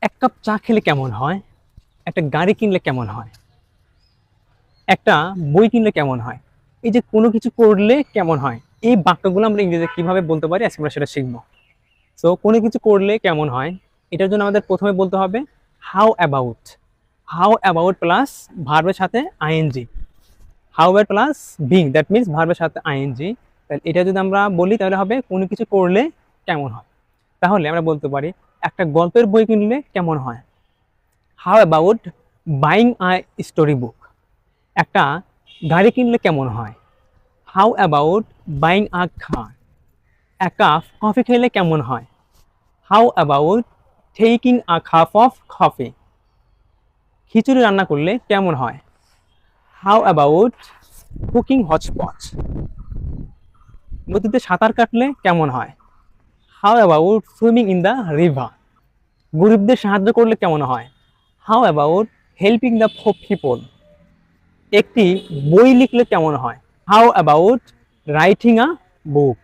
এক কাপ চা খেলে কেমন হয়, একটা গাড়ি কিনলে কেমন হয়, একটা বই কিনলে কেমন হয়, এই যে কোনো কিছু করলে কেমন হয়, এই বাক্যগুলো আমরা ইংরেজিতে কিভাবে বলতে পারি আজকে আমরা সেটা শিখবো। সো কোনো কিছু করলে কেমন হয়, এটার জন্য আমাদের প্রথমে বলতে হবে how about. How about plus ভার্বের সাথে ING, how about plus being, that means ভার্বের সাথে আইএনজি। তাহলে এটা যদি আমরা বলি তাহলে হবে কোনো কিছু করলে কেমন হয়। তাহলে আমরা বলতে পারি একটা গল্পের বই কিনলে কেমন হয়, how about buying a story book. একটা গাড়ি কিনলে কেমন হয়, how about buying a car. এক কাপ কফি খেলে কেমন হয়, how about taking a cup of coffee. খিচুড়ি রান্না করলে কেমন হয়, হাউ অ্যাবাউট কুকিং হটস্পট। নদীতে সাঁতার কাটলে কেমন হয়, how about swimming in the river. গরিবদের সাহায্য করলে কেমন হয়, how about helping the people. একটি বই লিখলে কেমন হয়, how about writing a book.